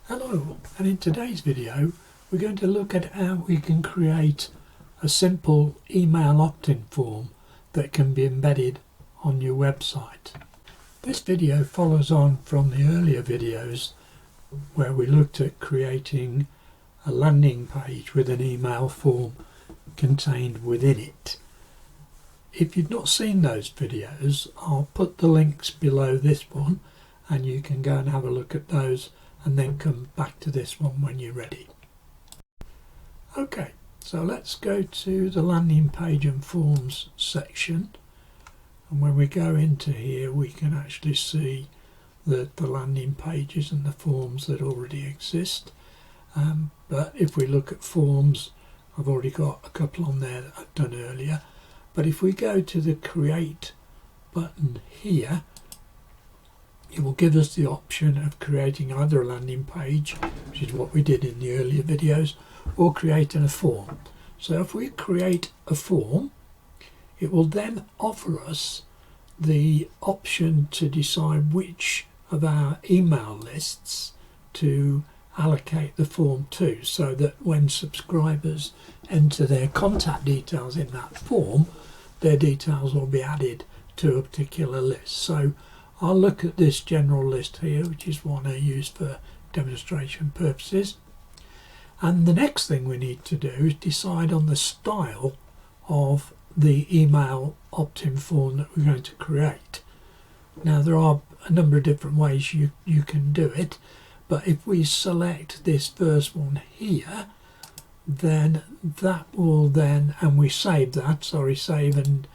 Hello, and in today's video we're going to look at how we can create a simple email opt-in form that can be embedded on your website. This video follows on from the earlier videos where we looked at creating a landing page with an email form contained within it. If you've not seen those videos, I'll put the links below this one and you can go and have a look at those and then come back to this one when you're ready. Okay, so let's go to the landing page and forms section, and when we go into here we can actually see the landing pages and the forms that already exist. But if we look at forms, I've already got a couple on there that I've done earlier. But if we go to the create button here, it will give us the option of creating either a landing page, which is what we did in the earlier videos, or creating a form. So if we create a form, it will then offer us the option to decide which of our email lists to allocate the form to, so that when subscribers enter their contact details in that form, their details will be added to a particular list. So I'll look at this general list here, which is one I use for demonstration purposes. And the next thing we need to do is decide on the style of the email opt-in form that we're going to create. Now there are a number of different ways you can do it, but if we select this first one here, then that will then, and we save that, save and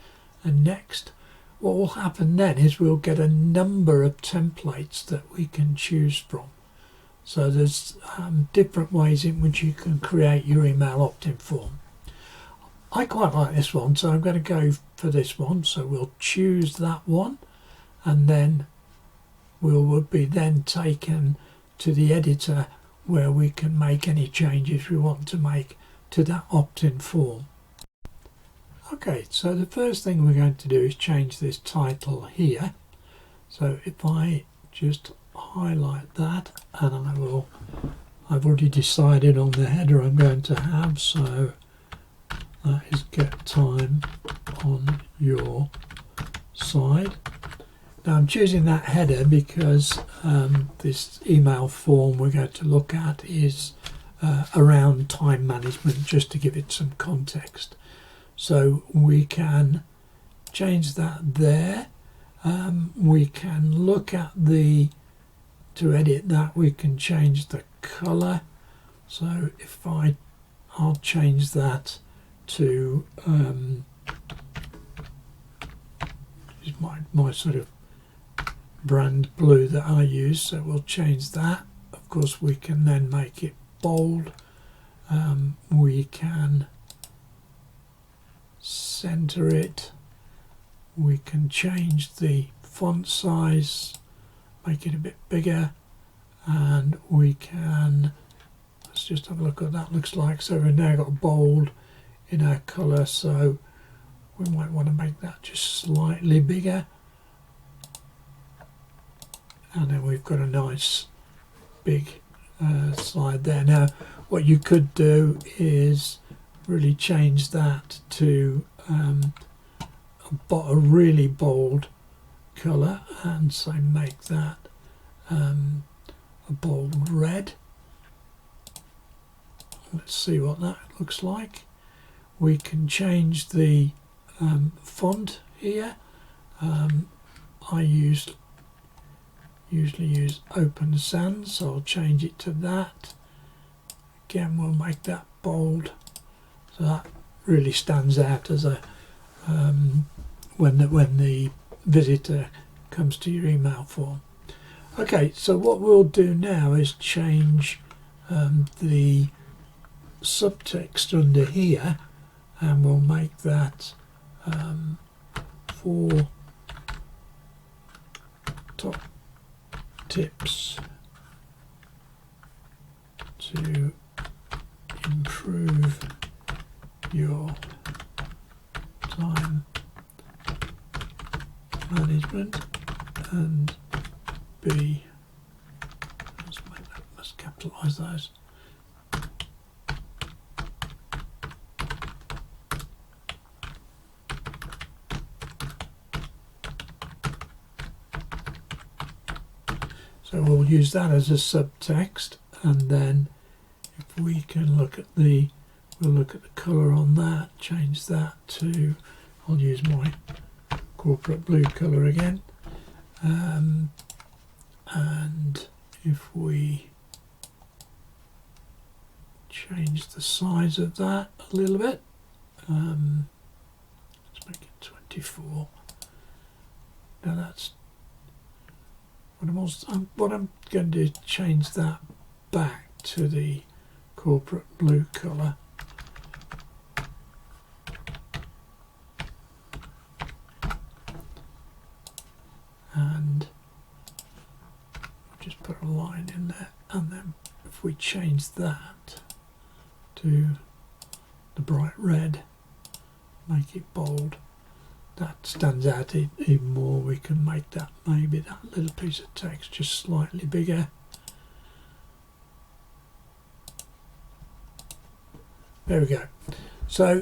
next. What will happen then is we'll get a number of templates that we can choose from. So there's different ways in which you can create your email opt-in form. I quite like this one, so I'm going to go for this one. So we'll choose that one, and then we'll be then taken to the editor where we can make any changes we want to make to that opt-in form. Okay, so the first thing we're going to do is change this title here. So if I just highlight that, and I've already decided on the header I'm going to have, so that is get time on your side. Now I'm choosing that header because this email form we're going to look at is around time management, just to give it some context. So we can change that there. We can look at to edit that, we can change the colour. So if I'll change that to is my sort of brand blue that I use, so we'll change that. Of course we can then make it bold. We can center it, we can change the font size, make it a bit bigger, and we can, let's just have a look at what that looks like. So we've now got bold in our colour, so we might want to make that just slightly bigger, and then we've got a nice big slide there. Now what you could do is really change that to a really bold colour, and so make that a bold red. Let's see what that looks like. We can change the font here. I usually use Open Sans, so I'll change it to that. Again, we'll make that bold, so that really stands out as a when the visitor comes to your email form. Okay, so what we'll do now is change the subtext under here, and we'll make that for top tips to improve your time management, and be, let's make that capitalise those. So we'll use that as a subtext, and then if we can look at the, we'll look at the colour on that, change that to, I'll use my corporate blue colour again, and if we change the size of that a little bit, let's make it 24. Now that's what I'm going to do is change that back to the corporate blue colour. And I'll just put a line in there, and then if we change that to the bright red, make it bold, that stands out even more. We can make that, maybe that little piece of text just slightly bigger. There we go. So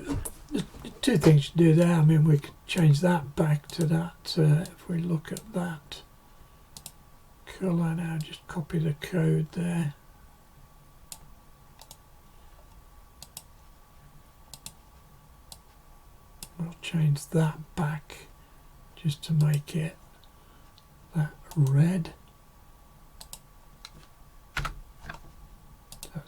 the two things to do there. I mean, we could change that back to that. If we look at that colour now, just copy the code there. We'll change that back just to make it that red. So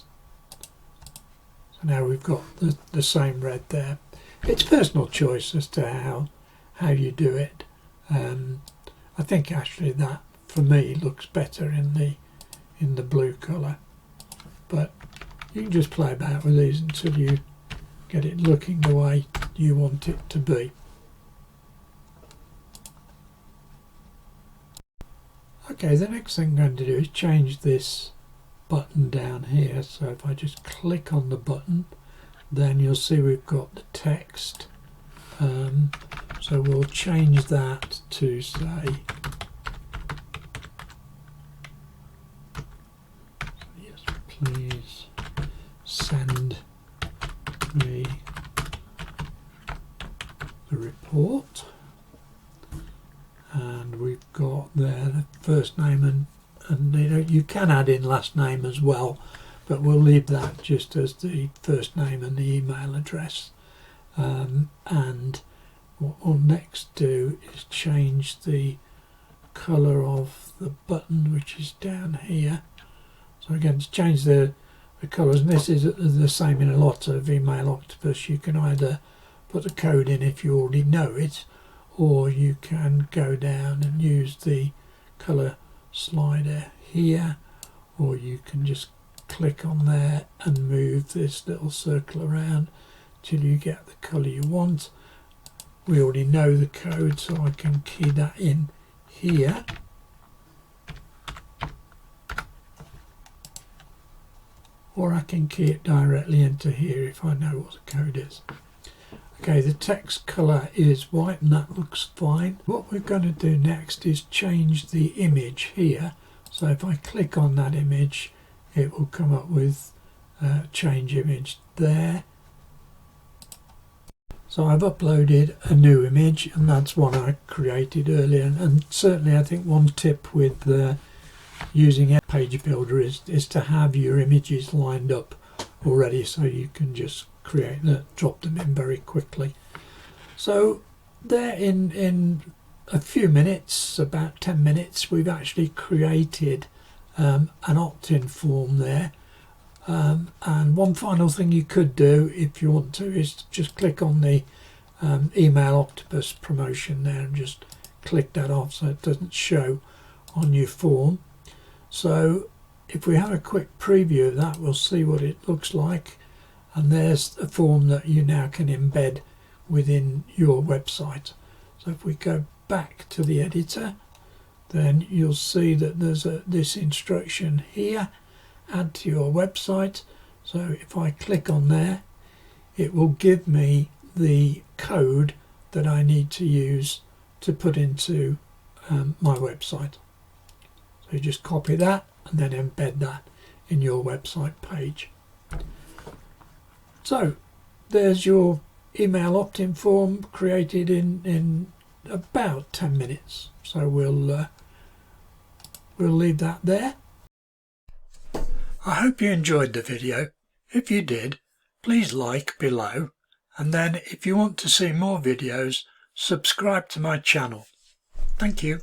now we've got the same red there. It's personal choice as to how you do it. I think actually that for me looks better in the blue colour, but you can just play about with these until you get it looking the way you want it to be. Okay, the next thing I'm going to do is change this button down here. So if I just click on the button, then you'll see we've got the text. So we'll change that to say, yes, please send me the report, and we've got there the first name, and you can add in last name as well, but we'll leave that just as the first name and the email address. And what we'll next do is change the colour of the button, which is down here. So again, to change the colours, and this is the same in a lot of Email Octopus. You can either put the code in if you already know it, or you can go down and use the colour slider here, or you can just click on there and move this little circle around till you get the colour you want. We already know the code, so I can key that in here. Or I can key it directly into here if I know what the code is. Okay, the text colour is white and that looks fine. What we're going to do next is change the image here. So if I click on that image, it will come up with change image there. So I've uploaded a new image, and that's one I created earlier. And certainly I think one tip with using Page Builder is to have your images lined up already, so you can just drop them in very quickly. So there in a few minutes, about 10 minutes, we've actually created an opt-in form there. And one final thing you could do if you want to is just click on the Email Octopus promotion there and just click that off so it doesn't show on your form. So if we have a quick preview of that, we'll see what it looks like, and there's a form that you now can embed within your website. So if we go back to the editor, then you'll see that there's this instruction here, add to your website. So if I click on there, it will give me the code that I need to use to put into my website. So you just copy that and then embed that in your website page. So there's your email opt-in form created in about 10 minutes. So we'll leave that there. I hope you enjoyed the video. If you did, please like below, and then if you want to see more videos, subscribe to my channel. Thank you.